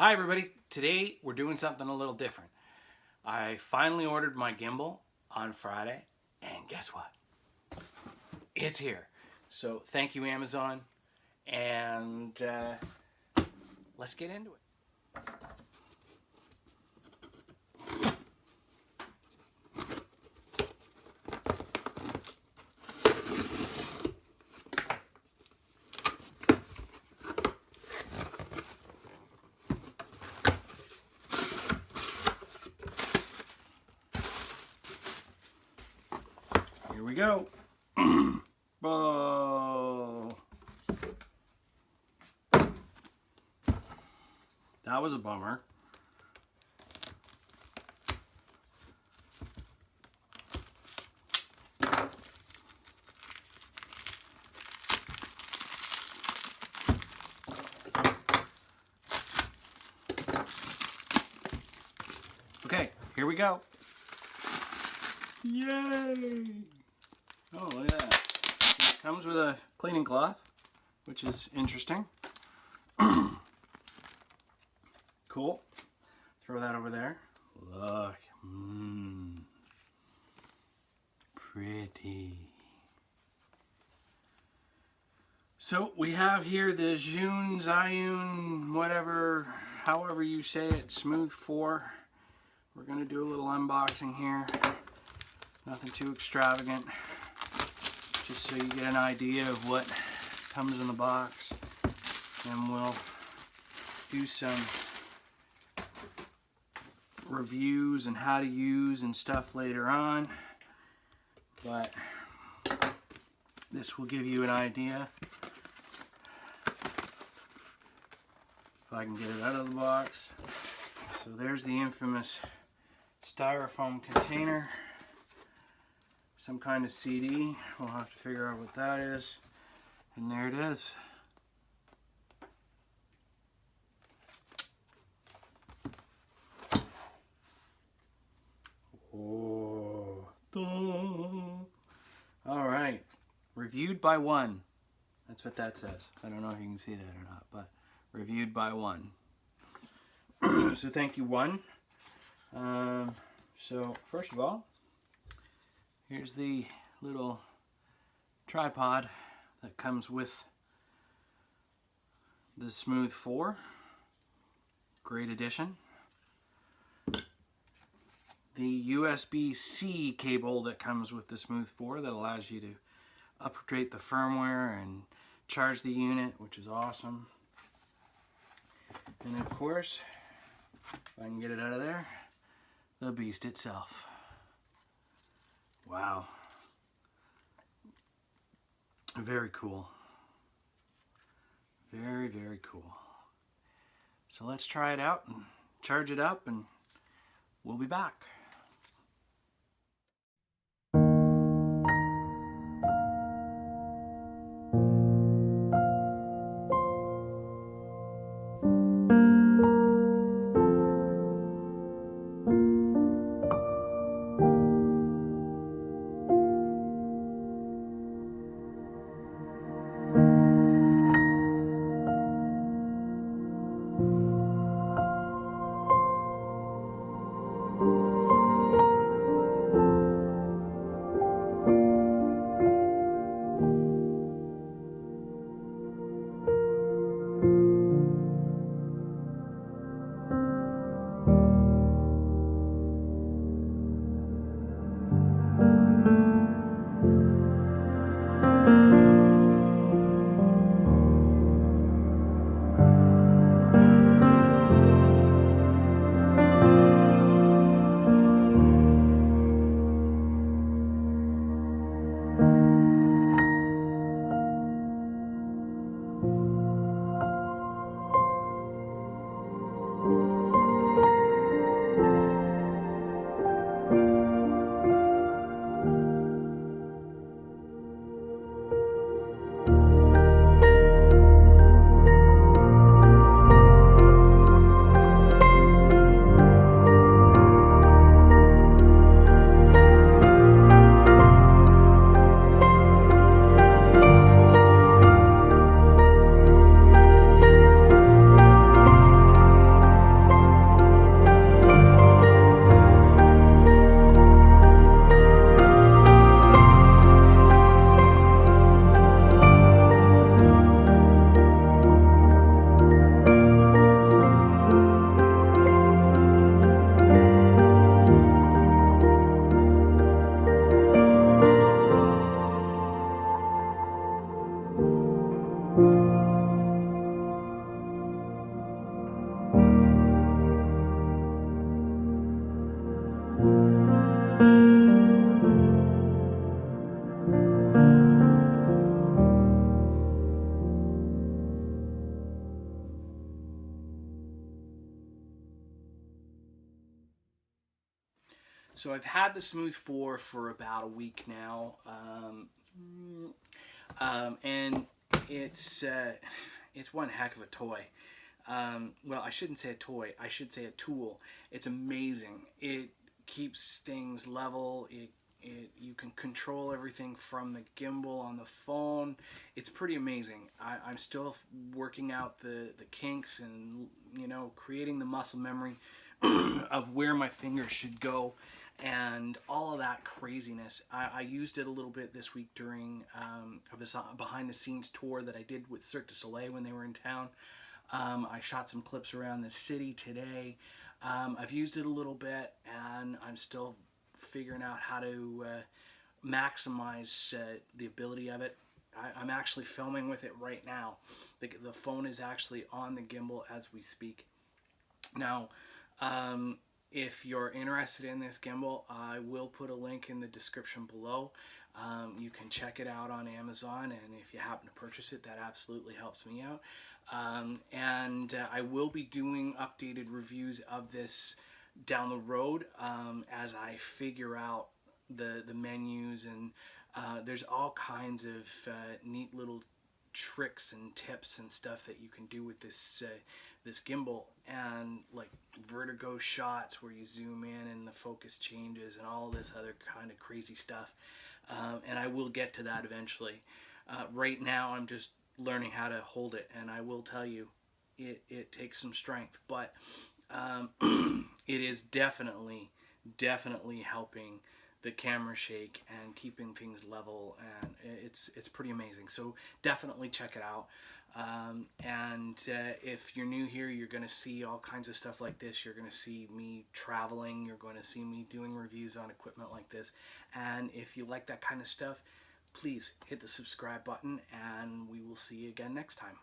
Hi everybody, today we're doing something a little different. I finally ordered my gimbal on Friday, and guess what? It's here. So thank you Amazon, and let's get into it. Here we go. Oh, that was a bummer. Okay, here we go. Yay! Oh, look at that. It comes with a cleaning cloth, which is interesting. Cool. Throw that over there. Look. Pretty. So we have here the Zhiyun, whatever, however you say it, Smooth 4. We're going to do a little unboxing here. Nothing too extravagant. Just so you get an idea of what comes in the box. And we'll do some reviews and how to use and stuff later on. But this will give you an idea. If I can get it out of the box. So there's the infamous styrofoam container. Some kind of CD. We'll have to figure out what that is. And there it is. Oh. Alright. Reviewed by one. That's what that says. I don't know if you can see that or not, but reviewed by one. So thank you, one. So first of all, here's the little tripod that comes with the Smooth 4. Great addition. The USB-C cable that comes with the Smooth 4 that allows you to update the firmware and charge the unit, which is awesome. And of course, if I can get it out of there, the beast itself. Wow. Very cool. Very, very cool. So let's try it out and charge it up, and we'll be back. So I've had the Smooth 4 for about a week now, and it's one heck of a toy. Well, I shouldn't say a toy. I should say a tool. It's amazing. It keeps things level. You can control everything from the gimbal on the phone. It's pretty amazing. I'm still working out the kinks and, you know, creating the muscle memory of where my fingers should go and all of that craziness. I used it a little bit this week during a behind the scenes tour that I did with Cirque du Soleil when they were in town. I shot some clips around the city today. I've used it a little bit, and I'm still figuring out how to maximize the ability of it. I'm actually filming with it right now. The phone is actually on the gimbal as we speak. Now, if you're interested in this gimbal, I will put a link in the description below. You can check it out on Amazon, and if you happen to purchase it, that absolutely helps me out. I will be doing updated reviews of this down the road as I figure out the menus, and there's all kinds of neat little tricks and tips and stuff that you can do with this gimbal, and like vertigo shots where you zoom in and the focus changes and all this other kind of crazy stuff, and I will get to that eventually. Right now I'm just learning how to hold it, and I will tell you it takes some strength, but it is definitely helping the camera shake and keeping things level, and it's pretty amazing. So definitely check it out. If you're new here, you're going to see all kinds of stuff like this. You're going to see me traveling. You're going to see me doing reviews on equipment like this. And if you like that kind of stuff, please hit the subscribe button, and we will see you again next time.